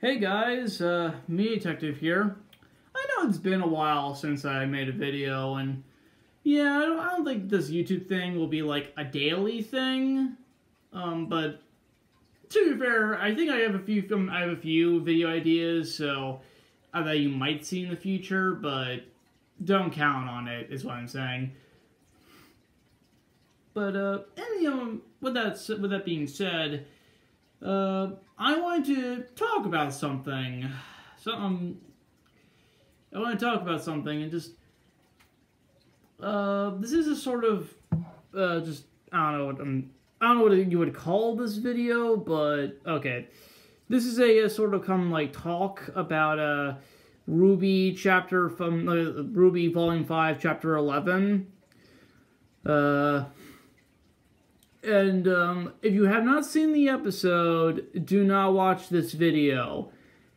Hey guys, me Detective here. I know it's been a while since I made a video, and yeah, I don't think this YouTube thing will be like a daily thing. But to be fair, I think I have a few video ideas, so that you might see in the future, but don't count on it, is what I'm saying. But with that being said, I wanted to talk about something. I want to talk about something and just, this is a sort of, just, I don't know what you would call this video, but, okay. This is a sort of like talk about, RWBY chapter from, RWBY Volume 5, Chapter 11. If you have not seen the episode, do not watch this video.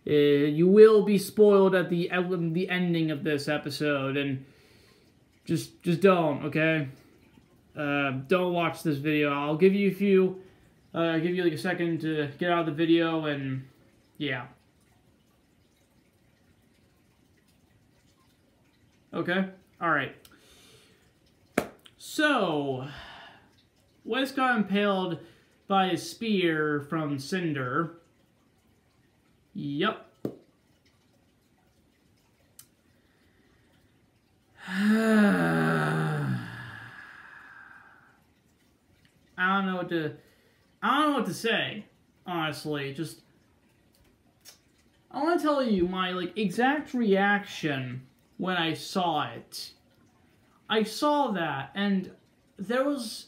You will be spoiled at the ending of this episode, and just don't, okay? Don't watch this video. I'll give you like a second to get out of the video, and yeah. Okay? Alright. So, Wes got impaled by a spear from Cinder. Yup. I don't know what to say, honestly. Just, I want to tell you my exact reaction when I saw it. I saw that, and there was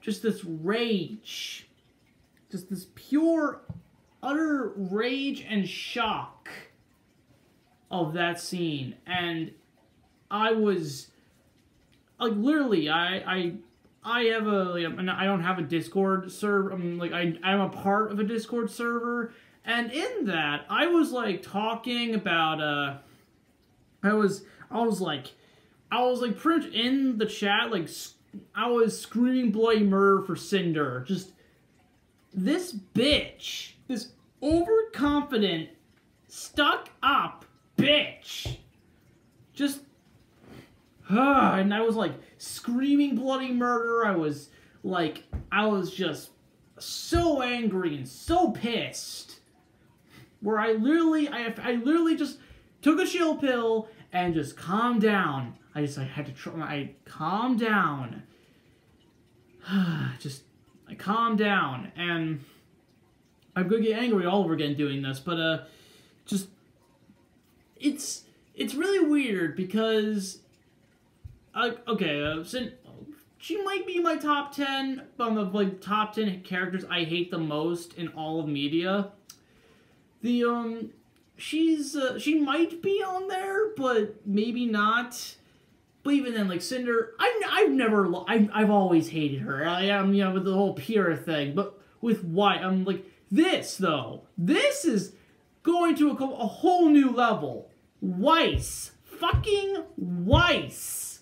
just this rage. Just this pure, utter rage and shock of that scene. And I was, literally, I have I don't have a Discord server. I'm a part of a Discord server. And in that, I was, talking about, I was pretty much in the chat, I was screaming bloody murder for Cinder. Just, this bitch, this overconfident, stuck-up bitch, just, and I was, screaming bloody murder. I was just so angry and so pissed, where I literally just took a chill pill and just calmed down. I had to try, I calmed down. I calmed down, and I'm gonna get angry all over again doing this, but, it's really weird, because, she might be my top 10, top 10 characters I hate the most in all of media. She might be on there, but maybe not. But even then, Cinder, I've always hated her. With the whole Pyrrha thing. But with White, this, though. This is going to a whole new level. Weiss. Fucking Weiss.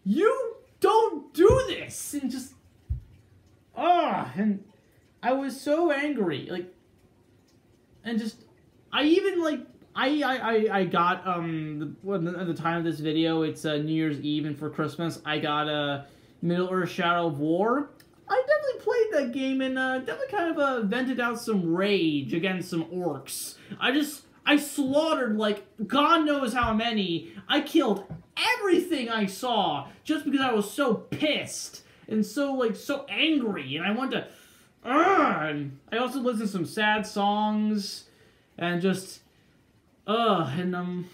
You don't do this! And just, and I was so angry. And just, I even, I got, at the time of this video, it's New Year's Eve, and for Christmas, I got Middle-earth: Shadow of War. I definitely played that game, and definitely kind of vented out some rage against some orcs. I slaughtered, God knows how many. I killed everything I saw, just because I was so pissed, and so, so angry, and I wanted to, and I also listened to some sad songs, and just, when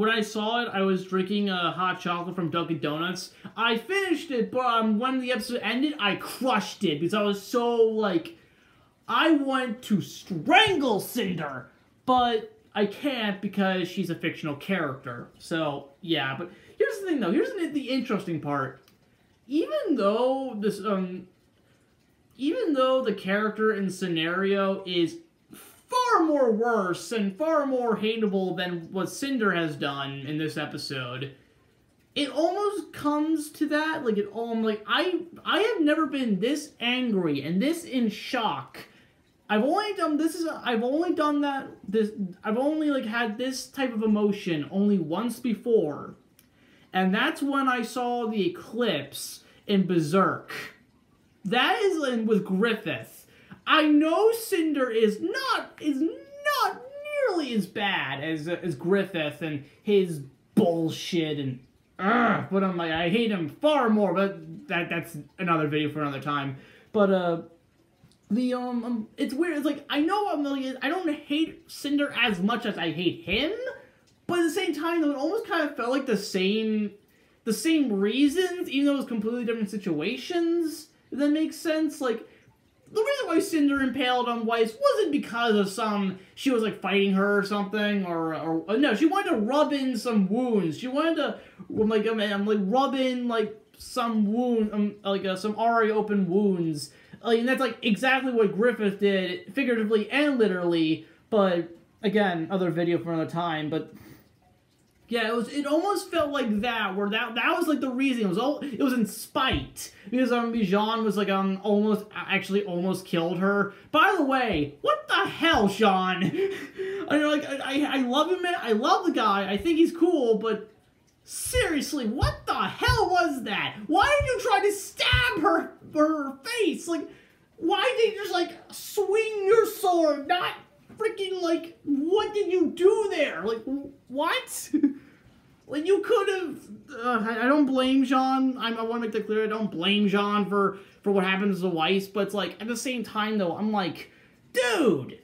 I saw it, I was drinking hot chocolate from Dunkin' Donuts. I finished it, but when the episode ended, I crushed it, because I was so, I want to strangle Cinder, but I can't because she's a fictional character. So, yeah, but here's the thing, though. Here's the interesting part. Even though the character and scenario is far more worse and far more hateable than what Cinder has done in this episode, it almost comes to that, I have never been this angry and this in shock I've only done that, I've only, like, had this type of emotion only once before. And that's when I saw the eclipse in Berserk. That is with Griffith. I know Cinder is not nearly as bad as Griffith and his bullshit and but I'm like, I hate him far more, but that's another video for another time. But it's weird. It's like, I know I don't hate Cinder as much as I hate him, but at the same time, though, it almost kind of felt like the same reasons, even though it was completely different situations. If that makes sense. Like, the reason why Cinder impaled on Weiss wasn't because of she was, like, fighting her or something, or no, she wanted to rub in some wounds. She wanted to, like, rub in, like, some wound, some already open wounds. Like, and that's, like, exactly what Griffith did, figuratively and literally, but, again, other video for another time, but... Yeah, it almost felt like that, where that was like the reason. It was in spite, because Jean was like almost killed her. By the way, what the hell, Sean? I love him, man. I love the guy. I think he's cool, but seriously, what the hell was that? Why did you try to stab her face? Like, why did you just like swing your sword? Not freaking, like, what did you do there? Like, what? Like, you could have... I don't blame Jean. I want to make that clear. I don't blame Jean for what happens to Weiss, but it's like, at the same time, though, I'm like, dude,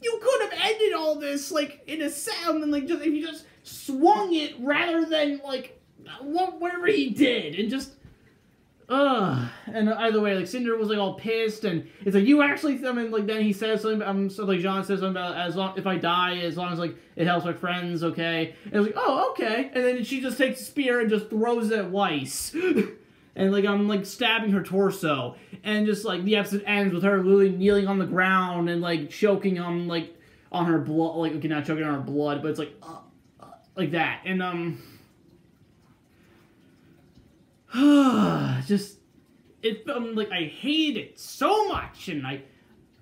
you could have ended all this, like, in a sound, and, like, if you just swung it rather than, like, whatever he did, and just... And either way, like, Cinder was, like, all pissed, and it's like, you actually, I mean, like, then he says something, so, like, Jean says something about, if I die, as long as, like, it helps my friends, okay? And it's like, oh, okay. And then she just takes a spear and just throws it at Weiss. And, like, I'm, like, stabbing her torso. And just, like, the episode ends with her literally kneeling on the ground and, like, choking on, like, on her blood, like, okay, not choking on her blood, but it's like, like that. And, just, it felt like I hated it so much, and I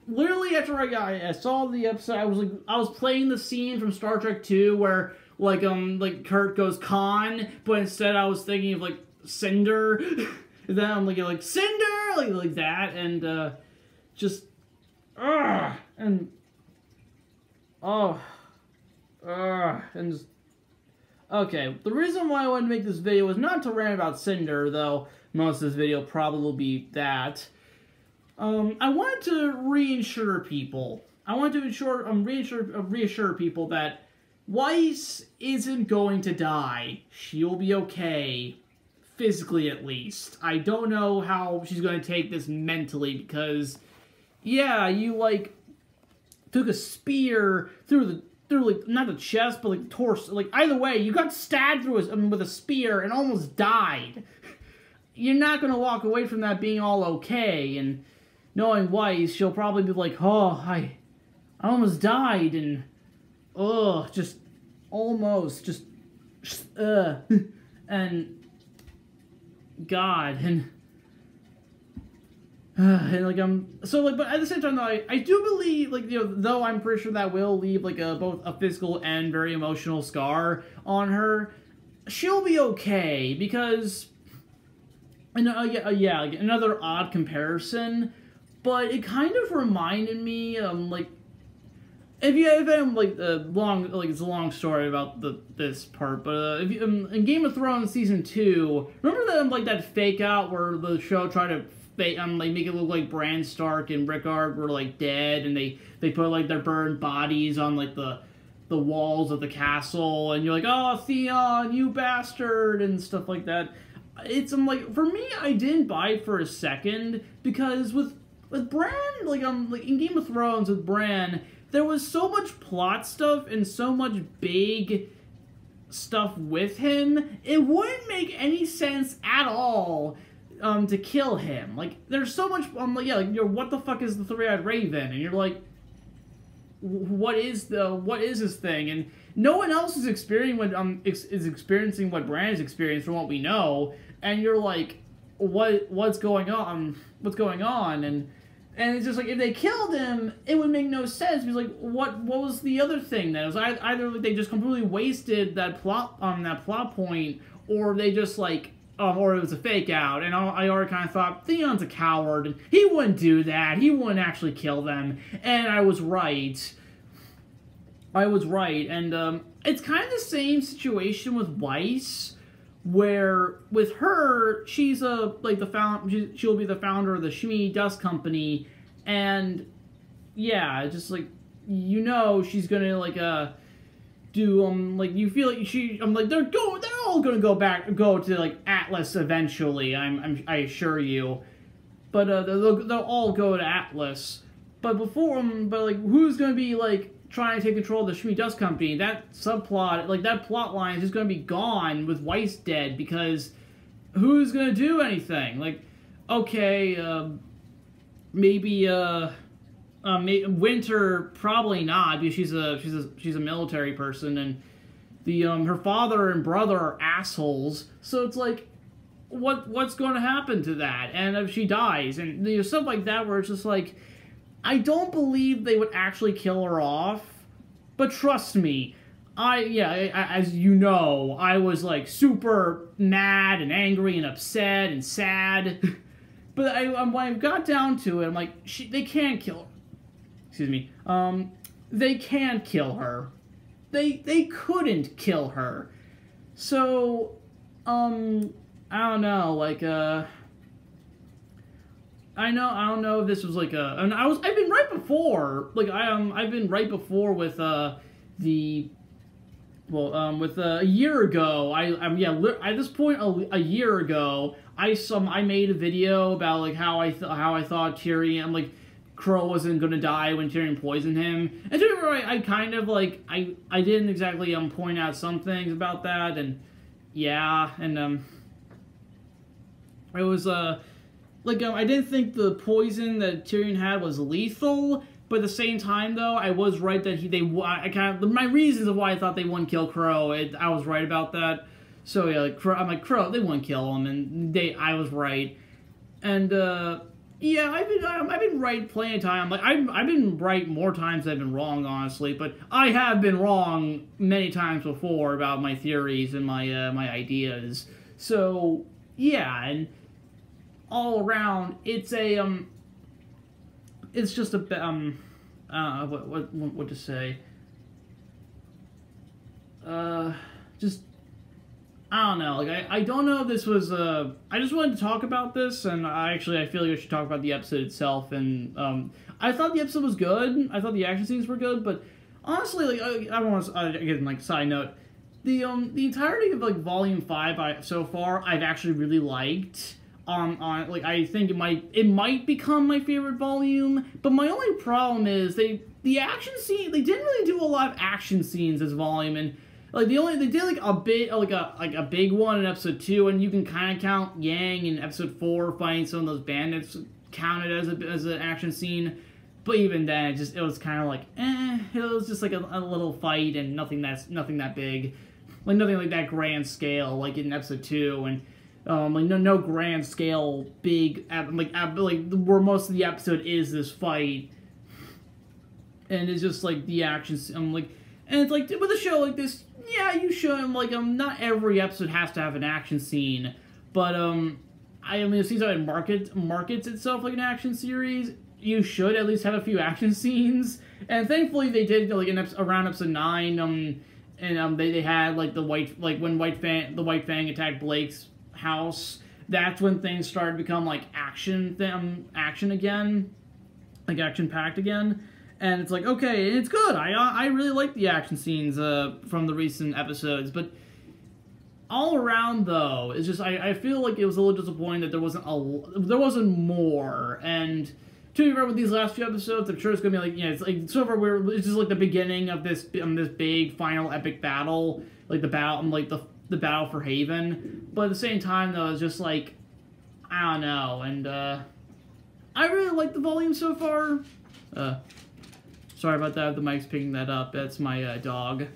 literally after I saw the episode, I was playing the scene from Star Trek 2 where like Kirk goes Khan, but instead I was thinking of like Cinder, and then I'm like Cinder, like that, and just and and just. Okay, the reason why I wanted to make this video was not to rant about Cinder, though most of this video probably will be that. I wanted to reassure people. I wanted to reassure people that Weiss isn't going to die. She'll be okay. Physically, at least. I don't know how she's going to take this mentally, because, yeah, you, like, took a spear through like, not the chest, but like the torso. Like, either way, you got stabbed with a spear and almost died. You're not going to walk away from that being all okay, and knowing Weiss, she'll probably be like, oh, I almost died, and, just, almost, just, and, God, and like, so, like, but at the same time, though, I do believe, like, you know, though I'm pretty sure that will leave, like, both a physical and very emotional scar on her, she'll be okay, because, and, yeah, like, another odd comparison, but it kind of reminded me, like, if I'm, like, it's a long story about this part, but, if you, in Game of Thrones Season 2, remember that, like, that fake out where the show tried to like make it look like Bran Stark and Rickard were like dead, and they put like their burned bodies on like the walls of the castle, and you're like, oh, Theon, you bastard, and stuff like that. It's like, for me, I didn't buy it for a second, because with Bran, like in Game of Thrones with Bran, there was so much plot stuff and so much big stuff with him, it wouldn't make any sense at all to kill him. Like, there's so much, like, yeah, like, what the fuck is the three-eyed raven? And you're like, what is this thing? And no one else is experiencing what Bran has experienced from what we know, and you're like, what's going on? And And it's just like, if they killed him, it would make no sense. Because like, what was the other thing then? It was either they just completely wasted that plot point, or they just like, or it was a fake out. And I already kind of thought Theon's a coward, and he wouldn't do that. He wouldn't actually kill them. And I was right. And it's kind of the same situation with Weiss, where with her, she's she'll be the founder of the Shmi Dust Company, and yeah, just like, you know, she's gonna like do like, you feel like they're all gonna go to like Atlas eventually. I assure you, but they'll all go to Atlas. But but like, who's gonna be like trying to take control of the Shmi Dust Company? That subplot, like that plot line, is just going to be gone with Weiss dead, because who's going to do anything? Like, okay, maybe Winter, probably not, because she's a military person, and the her father and brother are assholes. So it's like, what's going to happen to that? And if she dies, and you know, stuff like that, where it's just like, I don't believe they would actually kill her off, but trust me, as you know, I was like super mad and angry and upset and sad, but when I got down to it, I'm like, they can't kill her. Excuse me. They can't kill her. They couldn't kill her. So, I don't know, like, I don't know if this was like and I've been right before, like, I've been right before with a year ago. At this point a year ago, I made a video about like how I thought Tyrion, like, Crow wasn't gonna die when Tyrion poisoned him. And to be right, I kind of like, I didn't exactly point out some things about that, and yeah, and it was like, I didn't think the poison that Tyrion had was lethal, but at the same time, though, I was right that my reasons of why I thought they wouldn't kill Crow, I was right about that. So yeah, like, I'm like, Crow, they wouldn't kill him, and I was right. And yeah, I've been right plenty of time. Like, I've been right more times than I've been wrong, honestly, but I have been wrong many times before about my theories and my my ideas. So yeah, and all around, it's just a what to say? Just, I don't know. Like, I don't know if this was I just wanted to talk about this, and I feel like I should talk about the episode itself. And I thought the episode was good. I thought the action scenes were good, but honestly, like, I want to again, like, side note, the entirety of like Volume 5 so far, I've actually really liked. Like, I think it might become my favorite volume, but my only problem is the action scene, they didn't really do a lot of action scenes this volume, and like they did like a bit, like a big one in episode 2, and you can kind of count Yang in episode 4 fighting some of those bandits counted as an action scene, but even then it was kind of like, it was just like a little fight, and nothing that big, like nothing like that grand scale like in episode 2, and like no grand scale big, like where most of the episode is this fight, and it's just like the action. Like, and it's like with a show like this, yeah, you should like not every episode has to have an action scene, but I mean, it seems like it markets itself like an action series. You should at least have a few action scenes, and thankfully they did, like around episode 9, and they had like the when the White Fang attacked Blake's house. That's when things started to become like action again, like action packed again, and it's like, okay, it's good. I really like the action scenes from the recent episodes, but all around though, it's just I feel like it was a little disappointing that there wasn't more. And to be fair, with these last few episodes, I'm sure it's gonna be like, yeah, it's like so far it's just like the beginning of this big final epic battle, like the battle for Haven. But at the same time, though, it's just like, I don't know, and I really like the volume so far. Sorry about that, the mic's picking that up. That's my dog.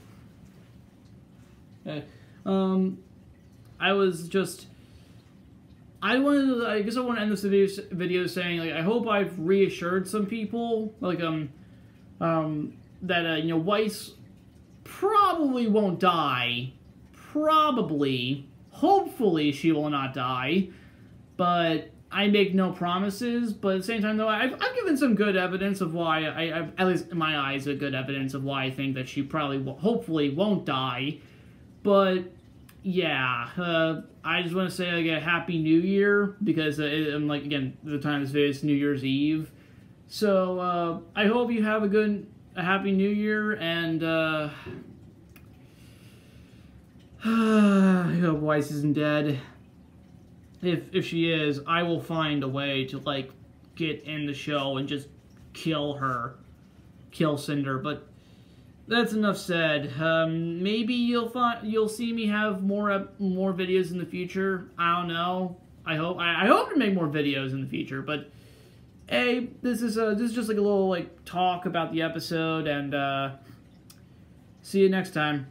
I was just, I guess I want to end this video saying, like, I hope I've reassured some people, like, that, you know, Weiss probably won't die. Probably. Hopefully she will not die. But I make no promises. But at the same time, though, I've given some good evidence of why, I've, at least in my eyes, a good evidence of why I think that she probably, hopefully won't die. But, yeah, I just want to say, like, a Happy New Year, because, I'm, like, again, the time of this video is New Year's Eve. So, I hope you have a Happy New Year, and, I hope Weiss isn't dead. If she is, I will find a way to, like, get in the show and just kill her. Kill Cinder, but that's enough said. Maybe you'll see me have more videos in the future. I don't know. I hope to make more videos in the future, but hey, this is just like a little, like, talk about the episode, and see you next time.